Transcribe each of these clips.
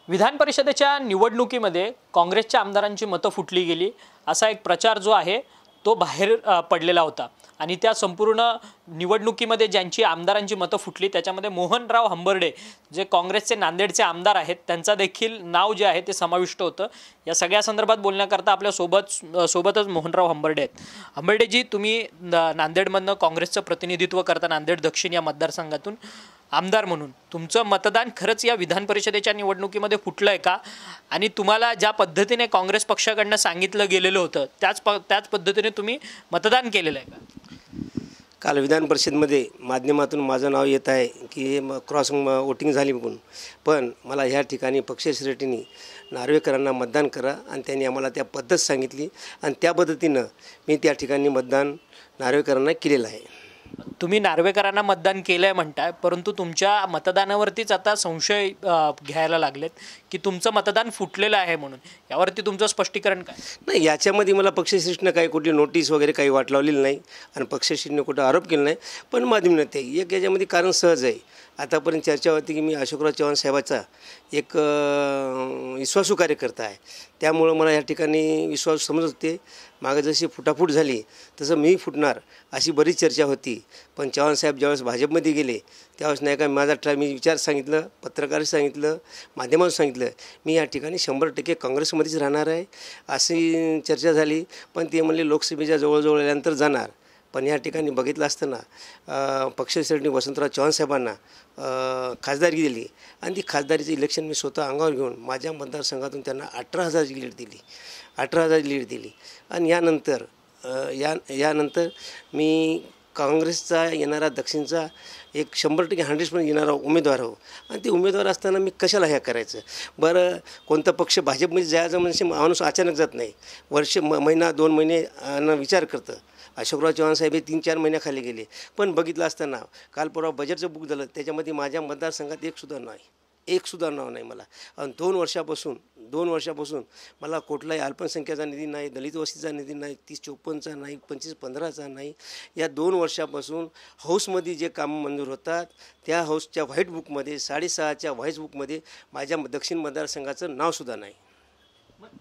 विधान परिषदेच्या निवडणुकीमध्ये काँग्रेसच्या आमदारांची मतं फुटली गेली असा एक प्रचार जो आहे तो बाहेर पडलेला होता आणि त्या संपूर्ण निवडणुकीमध्ये ज्यांची आमदारांची मतं फुटली त्याच्यामध्ये मोहनराव हंबर्डे जे काँग्रेसचे नांदेडचे आमदार आहेत त्यांचा देखील नाव जे आहे ते समाविष्ट होतं। या सगळ्या संदर्भात बोलण्याकरता आपल्या सोबतच मोहनराव हंबर्डे आहेत। हंबर्डेजी, तुम्ही नांदेडमधनं काँग्रेसचं प्रतिनिधित्व करता, नांदेड दक्षिण या मतदारसंघातून आमदार म्हणून तुमचं मतदान खरंच या विधान परिषदेच्या निवडणुकीमध्ये फुटलंय का? आणि तुम्हाला ज्या पद्धतीने काँग्रेस पक्षाकडनं सांगितलं गेलेलं होतं त्याच पद्धतीने तुम्ही मतदान केलेलं आहे का? काल विधान परिषदेमध्ये माध्यमातून माझं नाव येत आहे की क्रॉस वोटिंग झाली म्हणून, पण मला ह्या ठिकाणी पक्षश्रेष्ठींनी नार्वेकरांना मतदान करा आणि त्यांनी आम्हाला त्या पद्धत सांगितली आणि त्या पद्धतीनं मी त्या ठिकाणी मतदान नार्वेकरांना केलेलं आहे। तुम्ही नार्वेकरांना मतदान केलं आहे म्हणताय, परंतु तुमच्या मतदानावरतीच आता संशय घ्यायला लागलेत की तुमचं मतदान फुटलेलं आहे म्हणून। यावरती तुमचं स्पष्टीकरण काय? नाही, याच्यामध्ये मला पक्षश्रेष्ठीनं काही कुठली नोटीस वगैरे काही वाट लावलेली नाही आणि पक्षश्रेष्ठीनं कुठं आरोप केला नाही, पण माध्यम ते एक याच्यामध्ये कारण सहज आहे। आतापर्यंत चर्चा होती की मी अशोकराव चव्हाण साहेबाचा एक विश्वासू कार्यकर्ता आहे, त्यामुळं मला या ठिकाणी विश्वास समजत होते। मागं जशी फुटाफूट झाली तसं मी फुटणार अशी बरीच चर्चा होती, पण चव्हाण साहेब ज्यावेळेस भाजपमध्ये गेले त्यावेळेस नाही का माझा मी विचार सांगितलं, पत्रकार सांगितलं, माध्यमातून सांगितलं मी या ठिकाणी 100% काँग्रेसमध्येच राहणार आहे अशी चर्चा झाली। पण ते म्हणले लोकसभेच्या जवळजवळ आल्यानंतर जाणार, पण या ठिकाणी बघितलं असताना पक्षश्रेष्ठी वसंतराव चव्हाण साहेबांना खासदारकी दिली आणि ती खासदारीचं इलेक्शन मी स्वतः अंगावर घेऊन माझ्या मतदारसंघातून त्यांना 18,000ची लीड दिली, 18,000ची लीड दिली। आणि यानंतर मी काँग्रेसचा येणारा दक्षिणचा एक 100% 100% येणारा उमेदवार हो आणि ते उमेदवार असताना मी कशाला ह्या करायचं? बरं, कोणता पक्ष भाजपमध्ये जायचं म्हणजे माणूस अचानक जात नाही, महिना 2 महिने विचार करतं। अशोकराव चव्हाण साहेब हे 3-4 महिन्याखाली गेले, पण बघितलं असताना काल परवा बजेटचं बुक झालं त्याच्यामध्ये माझ्या मतदारसंघात एक सुद्धा नाव नाही मला। आणि 2 वर्षापासून मला कुठलाही अल्पसंख्याचा निधी नाही, दलित वस्तीचा निधी नाही, 30-54चा नाही, 25-15चा नाही। या 2 वर्षापासून हाऊसमध्ये जे कामं मंजूर होतात त्या हाऊसच्या व्हाईट बुकमध्ये 6.5च्या व्हाईट बुकमध्ये माझ्या दक्षिण मतदारसंघाचं नावसुद्धा नाही।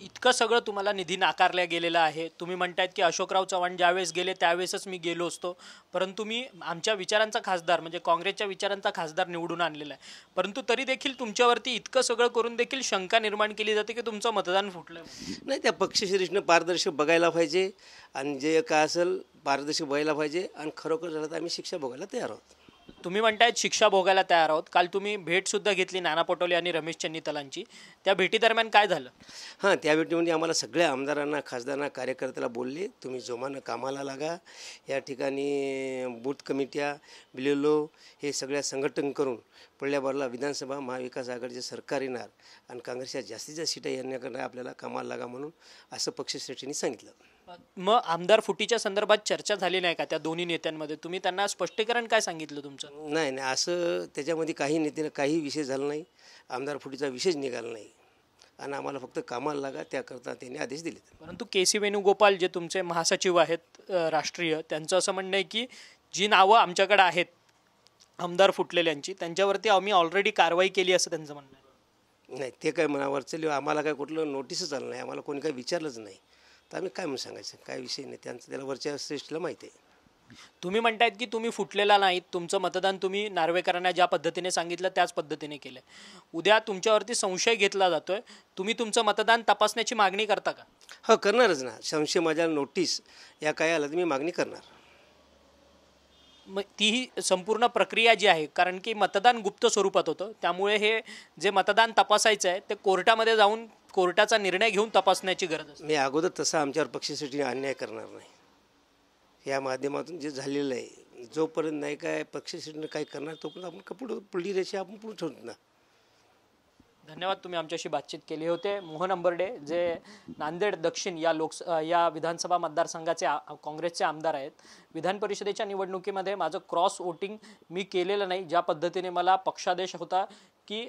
इतकं सगळं तुम्हाला निधी नाकारला गेलेला आहे। तुम्ही म्हणतायत की अशोकराव चव्हाण ज्यावेळेस गेले त्यावेळेसच मी गेलो असतो, परंतु मी आमच्या विचारांचा खासदार म्हणजे काँग्रेसच्या विचारांचा खासदार निवडून आणलेला आहे, परंतु तरी देखील तुमच्यावरती इतकं सगळं करून देखील शंका निर्माण केली जाते की तुमचं मतदान फुटलं नाही। त्या पक्षश्रेष्ठीनं पारदर्शक बघायला पाहिजे आणि जे काय असेल पारदर्शक बघायला पाहिजे आणि खरोखर झालं तर आम्ही शिक्षा भोगायला तयार आहोत। तुम्ही म्हणतायत शिक्षा भोगायला तयार आहोत, काल तुम्ही भेटसुद्धा घेतली नाना पटोले आणि रमेश चन्नीतलांची, त्या भेटीदरम्यान काय झालं? हां, त्या भेटीमध्ये आम्हाला सगळ्या आमदारांना, खासदारांना, कार्यकर्त्याला बोलले तुम्ही जोमानं कामाला लागा, या ठिकाणी बूथ कमिट्या बिलेलो हे सगळ्या संघटन करून पुढल्या बारला विधानसभा महाविकास आघाडीचे सरकार येणार आणि काँग्रेसच्या जास्तीत जास्त सीटा येण्याकडे आपल्याला कामाला लागा म्हणून असं पक्षश्रेष्ठींनी सांगितलं। मग आमदार फुटीच्या संदर्भात चर्चा झाली नाही का त्या दोन्ही नेत्यांमध्ये? तुम्ही त्यांना स्पष्टीकरण काय सांगितलं तुमचं? नाही, असं त्याच्यामध्ये काही विषय झाला नाही, आमदार फुटीचा विषयच निघाला नाही आणि आम्हाला फक्त कामाला लागा त्याकरता त्यांनी आदेश दिले। परंतु के.सी. वेणुगोपाल जे तुमचे महासचिव आहेत राष्ट्रीय, त्यांचं असं म्हणणं आहे की जी नावं आमच्याकडे आहेत आमदार फुटलेल्यांची त्यांच्यावरती आम्ही ऑलरेडी कारवाई केली असं त्यांचं म्हणणं आहे। नाही, ते काय मनावर चल, आम्हाला काय कुठलं नोटीसच आलं नाही, आम्हाला कोणी काही विचारलंच नाही, तर आम्ही काय म्हणून सांगायचं? काय विषय नाही, त्यांचं त्याला वरच्या श्रेष्ठीला माहिती आहे। तुम्ही म्हणतायत की तुम्ही फुटलेला नाहीत, तुमचं मतदान तुम्ही नार्वेकरांना ज्या पद्धतीने सांगितलं त्याच पद्धतीने केलं। उद्या तुमच्यावरती संशय घेतला जातोय, तुम्ही तुमचं मतदान तपासण्याची मागणी करता का? हो, करणारच ना। संशय माझ्या नोटीस या काय आलं तर मी मागणी करणार। मग तीही संपूर्ण प्रक्रिया जी आहे, कारण की मतदान गुप्त स्वरूपात होतं, त्यामुळे हे जे मतदान तपासायचं आहे ते कोर्टामध्ये जाऊन कोर्टाचा निर्णय घेऊन तपासण्याची गरज असते। मी अगोदर तसं आमच्यावर पक्षश्रेष्ठीने अन्याय करणार नाही। या माध्यमातून जे झालेलं आहे, जोपर्यंत नाही काय पक्षश्रेष्ठीने काय करणार तोपर्यंत आपण पुढली रेषा आपण पुढे ठेवतो ना। धन्यवाद, तुम्ही आमच्याशी बातचीत केली होते। मोहन हंबर्डे जे नांदेड दक्षिण या विधानसभा मतदारसंघाचे काँग्रेसचे आमदार आहेत। विधान परिषदेच्या निवडणुकीमध्ये माझं क्रॉस वोटिंग मी केलेलं नाही. ज्या पद्धतीने मला पक्षादेश होता की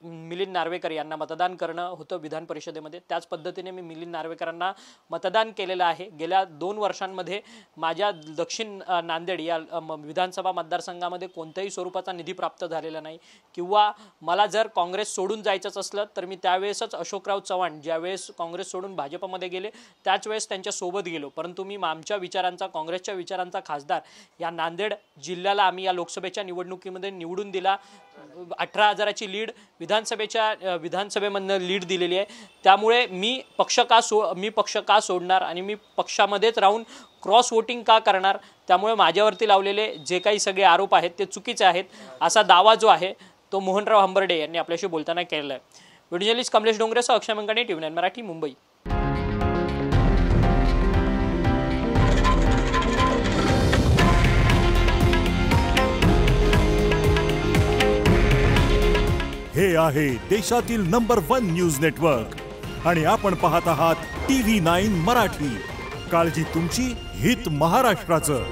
मिलिंद नार्वेकर यांना मतदान करणं होतं विधान परिषदेमध्ये, त्याच पद्धतीने मी मिलिंद नार्वेकरांना मतदान केलेलं आहे. गेल्या 2 वर्षांमध्ये माझ्या दक्षिण नांदेड या विधानसभा मतदारसंघामध्ये कोणत्याही स्वरूपाचा निधी प्राप्त झालेला नाही किंवा मला जर काँग्रेस सोडून जायचंच असलं तर मी त्यावेळेसच अशोकराव चव्हाण ज्यावेळेस काँग्रेस सोडून भाजपमध्ये गेले त्याच वेळेस त्यांच्या सोबत गेलो. परंतु मी आमच्या विचारांचा, काँग्रेसच्या विचारांचा खासदार या नांदेड जिल्ह्याला आम्ही या लोकसभेच्या निवडणुकीमध्ये निवडून दिला. 18,000ची लीड विधानसभेमधनं लीड दिलेली आहे. त्यामुळे मी पक्ष का सोडणार आणि मी पक्षामध्येच राहून क्रॉस वोटिंग का करणार. त्यामुळे माझ्यावरती लावलेले जे काही सगळे आरोप आहेत ते चुकीचे आहेत असा दावा जो आहे तो मोहनराव हंबर्डे यांनी आपल्याशी बोलताना केलेला आहे. व्हिडिओ जर्नलिस्ट कमलेश डोंगरेसह अक्षय मंगाणे, TV9 मराठी, मुंबई. हे आहे देशातील नंबर 1 न्यूज नेटवर्क आणि आपण पाहत आहात TV9 मराठी. काळजी तुमची, हित महाराष्ट्राचं.